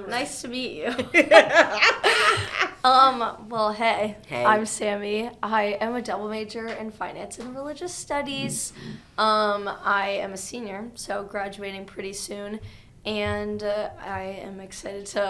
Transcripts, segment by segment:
Nice to meet you. Well, hey, I'm Sammie. I am a double major in finance and religious studies. I am a senior, so graduating pretty soon. And I am excited to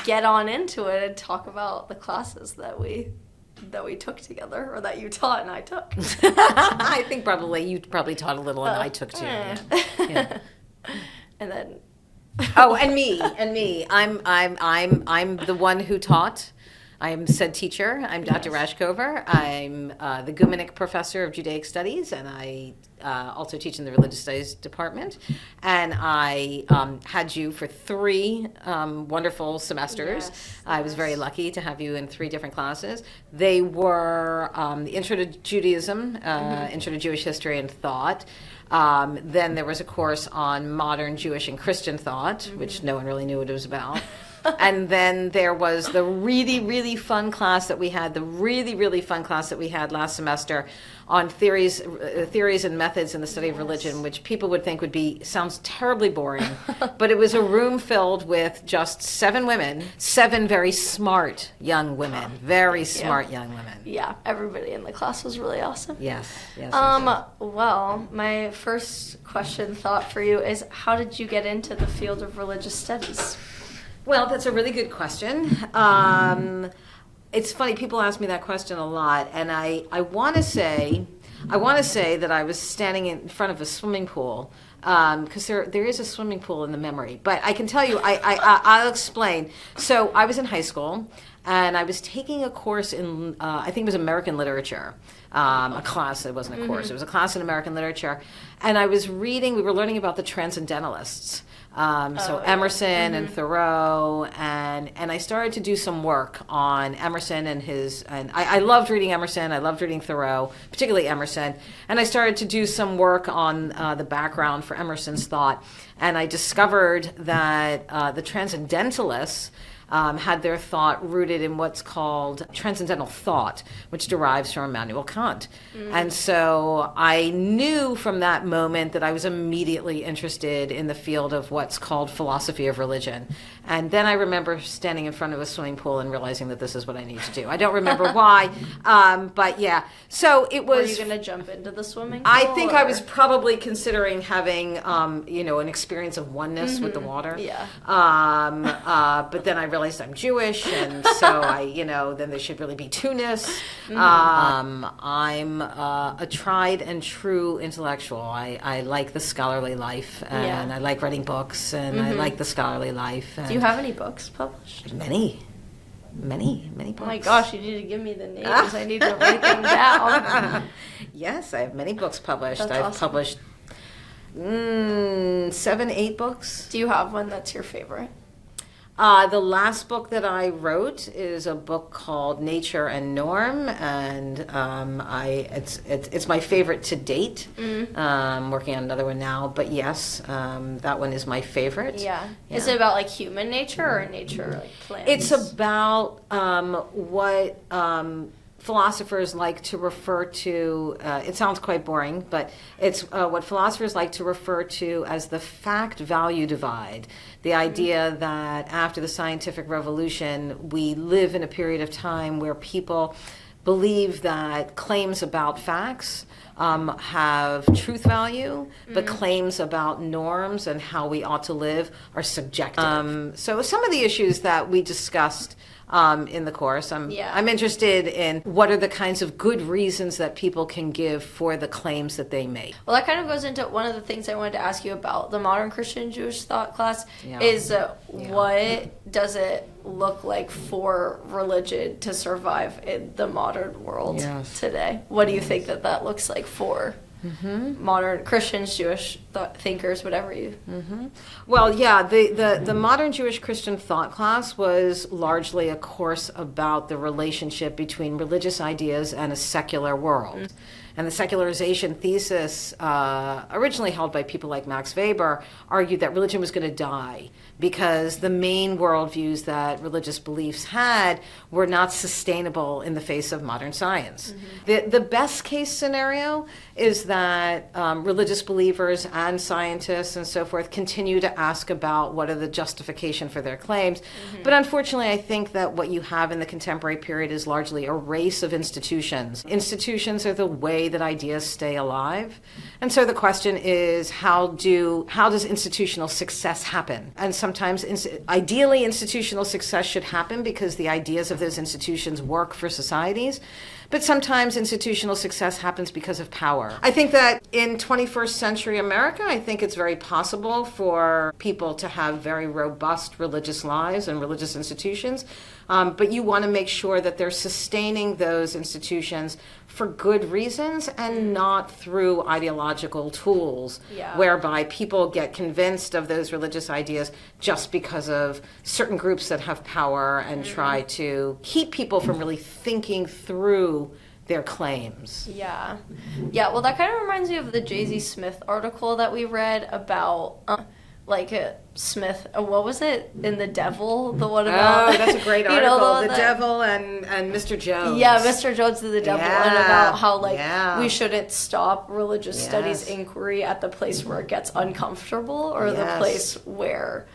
get on into it and talk about the classes that we took together, or that you taught and I took. I think you probably taught a little and I took too. Yeah. And then and me. I'm the one who taught. I am said teacher. I'm Dr. Rashkover. I'm the Gumenic Professor of Judaic Studies, and I also teach in the Religious Studies Department. And I had you for 3 wonderful semesters. Yes. I was very lucky to have you in 3 different classes. They were the Intro to Judaism, Intro to Jewish History and Thought. Then there was a course on modern Jewish and Christian thought, which no one really knew what it was about. And then there was the really fun class that we had, last semester on theories and methods in the study of religion, which people would think sounds terribly boring. But it was a room filled with just 7 women, 7 very smart young women, young women. Yeah, everybody in the class was really awesome. Yes. Well, my first thought for you is, how did you get into the field of religious studies? Well, that's a really good question. It's funny, people ask me that question a lot, and I want to say that I was standing in front of a swimming pool, because there is a swimming pool in the memory. But I can tell you, I'll explain. So I was in high school, and I was taking a course in, I think it was American literature, a class. It wasn't a course. It was a class in American literature. And we were learning about the Transcendentalists. Emerson and Thoreau, and I started to do some work on Emerson and I loved reading Emerson, I loved reading Thoreau, particularly Emerson, and I started to do some work on the background for Emerson's thought, and I discovered that the Transcendentalists had their thought rooted in what's called transcendental thought, which derives from Immanuel Kant. And so I knew from that moment that I was immediately interested in the field of what's called philosophy of religion. And then I remember standing in front of a swimming pool and realizing that this is what I need to do. I don't remember why, but yeah. So it was... Were you going to jump into the swimming pool? I think I was probably considering having, an experience of oneness with the water. Yeah. But then I realized I'm Jewish, and so then there should really be two-ness. I'm a tried and true intellectual. I like the scholarly life, and I like writing books, and I like the scholarly life. Do you have any books published? Many books. Oh my gosh, you need to give me the names. I need to write them down. Yes, I have many books published. That's I've awesome. published 7, 8 books. Do you have one that's your favorite? The last book that I wrote is a book called Nature and Norm, and it's my favorite to date. I'm working on another one now, but yes, that one is my favorite. Yeah. Is it about human nature or nature plants? It's about what philosophers like to refer to, it sounds quite boring, but it's what philosophers like to refer to as the fact-value divide. The idea that after the scientific revolution, we live in a period of time where people believe that claims about facts have truth value, but claims about norms and how we ought to live are subjective. So some of the issues that we discussed in the course, I'm interested in what are the kinds of good reasons that people can give for the claims that they make. Well, that kind of goes into one of the things I wanted to ask you about the modern Christian Jewish thought class is what does it look like for religion to survive in the modern world today? What do you think that looks like for modern Christians, Jewish thinkers, whatever you... Well, yeah, the modern Jewish Christian thought class was largely a course about the relationship between religious ideas and a secular world. and the secularization thesis, originally held by people like Max Weber, argued that religion was going to die because the main worldviews that religious beliefs had were not sustainable in the face of modern science. The best case scenario is that religious believers and scientists and so forth continue to ask about what are the justification for their claims. But unfortunately, I think that what you have in the contemporary period is largely a race of institutions. Institutions are the way that ideas stay alive. And so the question is, how does institutional success happen? And sometimes, ideally, institutional success should happen because the ideas of those institutions work for societies. But sometimes institutional success happens because of power. I think that in 21st century America, I think it's very possible for people to have very robust religious lives and religious institutions. But you want to make sure that they're sustaining those institutions for good reasons and not through ideological tools whereby people get convinced of those religious ideas just because of certain groups that have power and try to keep people from really thinking through their claims. Yeah, well, that kind of reminds me of the J.Z. Smith article that we read about Smith, what was it, in The Devil, the one about... Oh, that's a great article, the devil and Mr. Jones. Yeah, Mr. Jones and the devil, and about how, we shouldn't stop religious studies inquiry at the place where it gets uncomfortable, or the place where...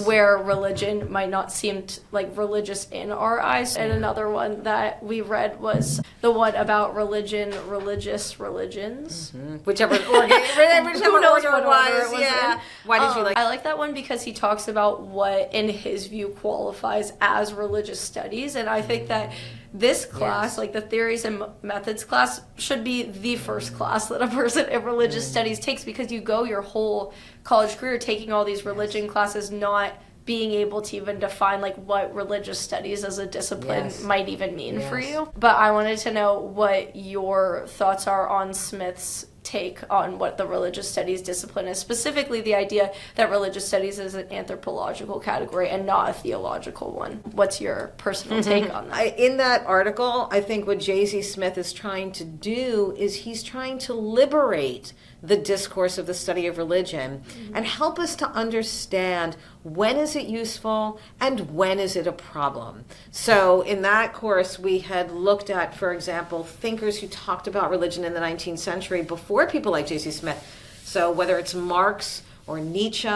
where religion might not seem religious in our eyes. And another one that we read was the one about religious religions. Whichever order it was. Yeah. Why did you like? I like that one because he talks about what, in his view, qualifies as religious studies, and I think that this class, the theories and methods class, should be the first class that a person in religious studies takes, because you go your whole college career taking all these religion classes, not being able to even define what religious studies as a discipline might even mean for you. But I wanted to know what your thoughts are on Smith's take on what the religious studies discipline is, specifically the idea that religious studies is an anthropological category and not a theological one. What's your personal take on that? In that article, I think what J.Z. Smith is trying to do is he's trying to liberate the discourse of the study of religion and help us to understand when is it useful and when is it a problem. So in that course, we had looked at, for example, thinkers who talked about religion in the 19th century before people like J.C. Smith. So whether it's Marx or Nietzsche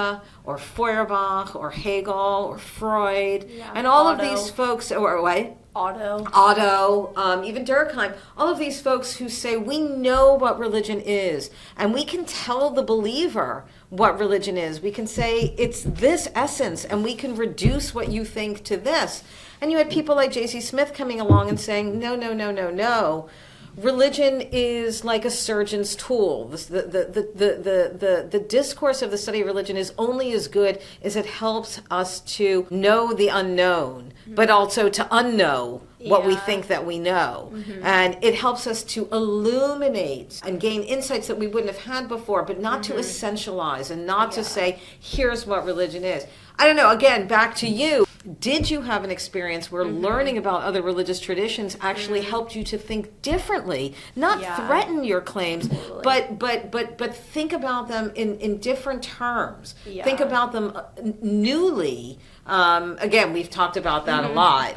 or Feuerbach or Hegel or Freud, and all of these folks, or what? Otto, even Durkheim, all of these folks who say we know what religion is, and we can tell the believer what religion is. We can say it's this essence, and we can reduce what you think to this. And you had people like J.C. Smith coming along and saying, no. Religion is like a surgeon's tool. The discourse of the study of religion is only as good as it helps us to know the unknown, but also to unknow what we think that we know. And it helps us to illuminate and gain insights that we wouldn't have had before, but not to essentialize and not to say, here's what religion is. I don't know, again, back to you. Did you have an experience where learning about other religious traditions actually helped you to think differently, not threaten your claims, but think about them in different terms. Think about them newly. Again, we've talked about that a lot.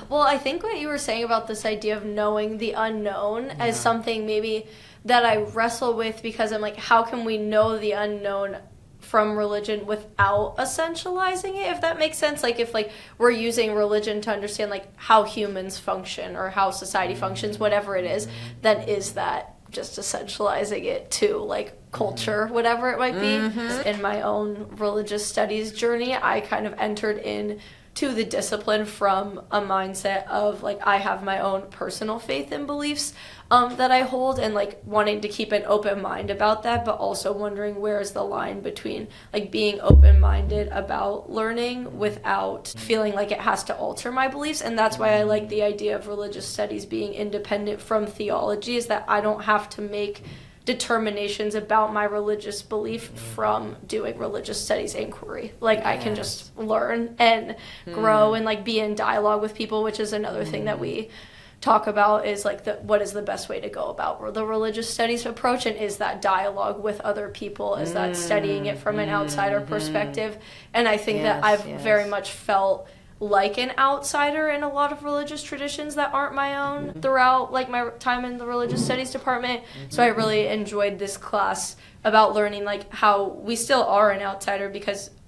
Well, I think what you were saying about this idea of knowing the unknown as something maybe that I wrestle with, because I'm like, how can we know the unknown from religion without essentializing it, if that makes sense? If we're using religion to understand how humans function or how society functions, whatever it is, then is that just essentializing it to culture, whatever it might be? In my own religious studies journey, I kind of entered in to the discipline from a mindset of I have my own personal faith and beliefs that I hold, and wanting to keep an open mind about that, but also wondering where is the line between being open-minded about learning without feeling like it has to alter my beliefs. And that's why I like the idea of religious studies being independent from theology, is that I don't have to make determinations about my religious belief from doing religious studies inquiry. I can just learn and grow and be in dialogue with people, which is another thing that we talk about is like what is the best way to go about the religious studies approach, and is that dialogue with other people, is that studying it from an outsider perspective. And I think that I've very much felt like an outsider in a lot of religious traditions that aren't my own throughout like my time in the religious studies department. So I really enjoyed this class about learning like how we still are an outsider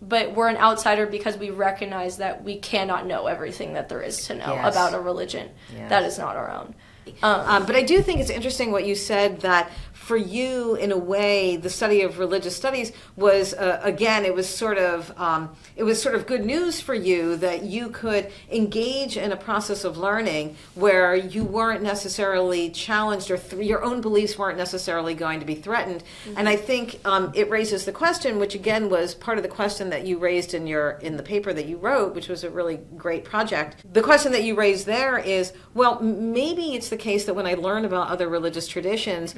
but we're an outsider because we recognize that we cannot know everything that there is to know about a religion that is not our own. But I do think it's interesting what you said, that for you, in a way, the study of religious studies was, again, it was sort of good news for you that you could engage in a process of learning where you weren't necessarily challenged, or your own beliefs weren't necessarily going to be threatened. And I think it raises the question, which again was part of the question that you raised in the paper that you wrote, which was a really great project. The question that you raised there is, well, maybe it's the case that when I learn about other religious traditions,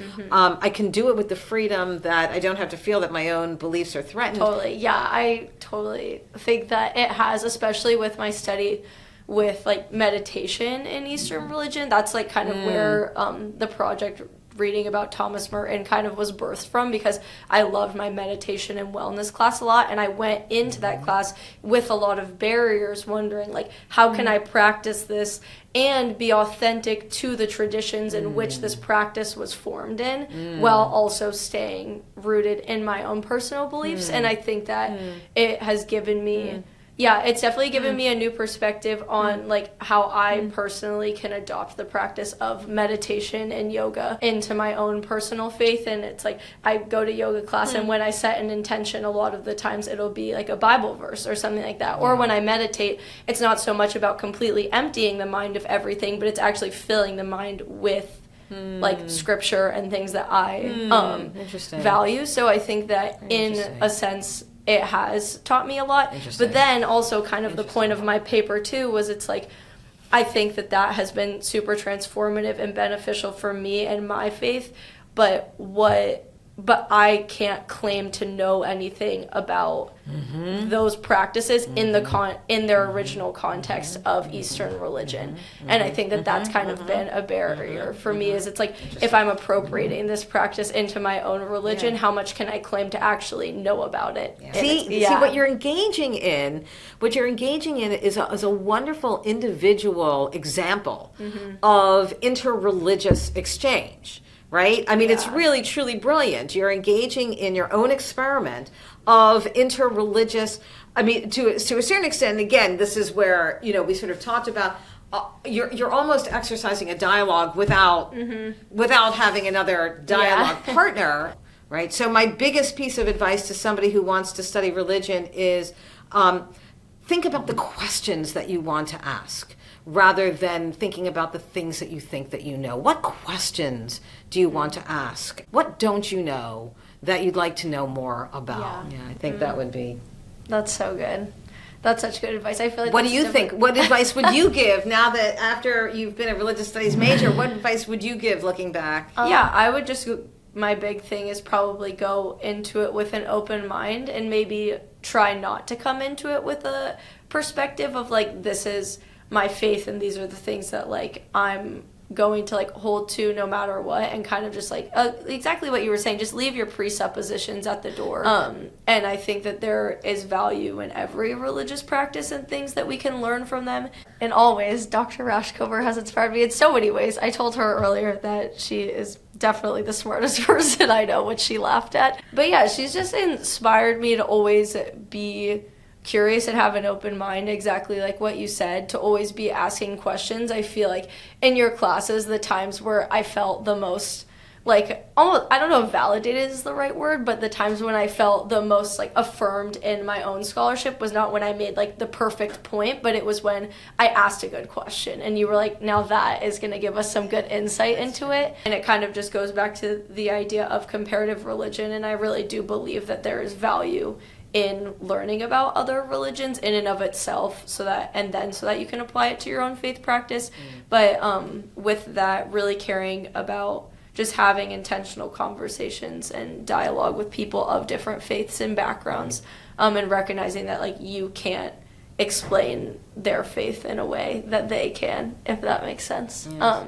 I can do it with the freedom that I don't have to feel that my own beliefs are threatened. Totally, yeah, I totally think that it has, especially with my study with like meditation in Eastern religion. That's like kind of where the project reading about Thomas Merton kind of was birthed from, because I loved my meditation and wellness class a lot, and I went into that class with a lot of barriers, wondering like, how can I practice this and be authentic to the traditions in which this practice was formed in, while also staying rooted in my own personal beliefs. And I think that it has given me it's definitely given me a new perspective on like how I personally can adopt the practice of meditation and yoga into my own personal faith. And it's like, I go to yoga class and when I set an intention, a lot of the times it'll be like a Bible verse or something like that. Or when I meditate, it's not so much about completely emptying the mind of everything, but it's actually filling the mind with like scripture and things that I value. So I think that in a sense, it has taught me a lot. But then also kind of the point of my paper too was, it's like, I think that has been super transformative and beneficial for me and my faith, but I can't claim to know anything about those practices in their original context of Eastern religion. And I think that that's kind of been a barrier for me, is it's like, if I'm appropriating this practice into my own religion, how much can I claim to actually know about it? See, what you're engaging in is a wonderful individual example of interreligious exchange. Right? I mean, it's really, truly brilliant. You're engaging in your own experiment of interreligious, I mean, to a certain extent, again, this is where, we sort of talked about, you're almost exercising a dialogue without having another dialogue partner, right? So my biggest piece of advice to somebody who wants to study religion is think about the questions that you want to ask, rather than thinking about the things that you think that you know. What questions do you want to ask? What don't you know that you'd like to know more about? Yeah, I think that would be... That's so good. That's such good advice. I feel like. What do you think? What advice would you give now that after you've been a religious studies major? What advice would you give looking back? I would just... My big thing is probably go into it with an open mind, and maybe try not to come into it with a perspective of like, this is my faith and these are the things that like I'm going to like hold to no matter what, and kind of just like exactly what you were saying, just leave your presuppositions at the door. And I think that there is value in every religious practice and things that we can learn from them. In all ways, Dr. Rashkover has inspired me in so many ways. I told her earlier that she is definitely the smartest person I know, which she laughed at. But yeah, she's just inspired me to always be curious and have an open mind, exactly like what you said, to always be asking questions. I feel like in your classes, the times where I felt the most like, almost, I don't know if validated is the right word, but the times when I felt the most like affirmed in my own scholarship was not when I made like the perfect point, but it was when I asked a good question and you were like, now that is going to give us some good insight into it. And it kind of just goes back to the idea of comparative religion, and I really do believe that there is value in learning about other religions in and of itself, so that you can apply it to your own faith practice. But with that, really caring about just having intentional conversations and dialogue with people of different faiths and backgrounds, and recognizing that like you can't explain their faith in a way that they can, if that makes sense. Yes.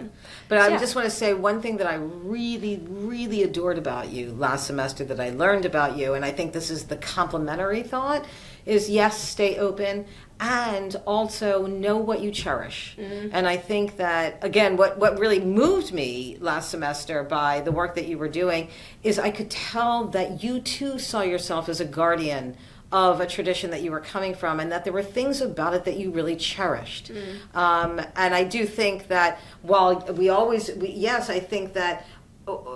But I yeah. just want to say one thing that I really, really adored about you last semester, that I learned about you, and I think this is the complementary thought, is yes, stay open, and also know what you cherish. And I think that, again, what really moved me last semester by the work that you were doing is I could tell that you too saw yourself as a guardian of a tradition that you were coming from, and that there were things about it that you really cherished. And I do think that while yes, I think that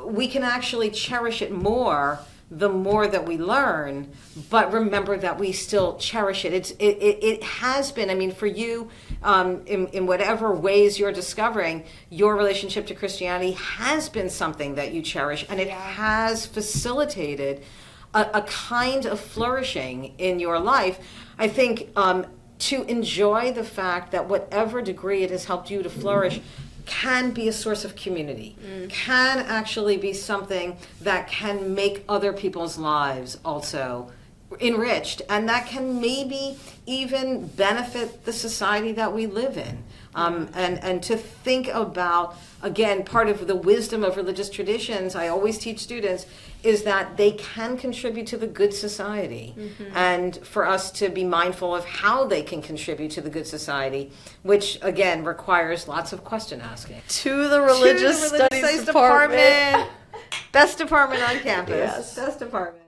we can actually cherish it more the more that we learn, but remember that we still cherish it. It has been, I mean, for you, in whatever ways you're discovering, your relationship to Christianity has been something that you cherish, and it has facilitated a kind of flourishing in your life. I think to enjoy the fact that whatever degree it has helped you to flourish can be a source of community, can actually be something that can make other people's lives also enriched, and that can maybe even benefit the society that we live in. And to think about, again, part of the wisdom of religious traditions, I always teach students, is that they can contribute to the good society. And for us to be mindful of how they can contribute to the good society, which, again, requires lots of question asking. To the Religious Studies Department. Best department on campus. Yes. Best department.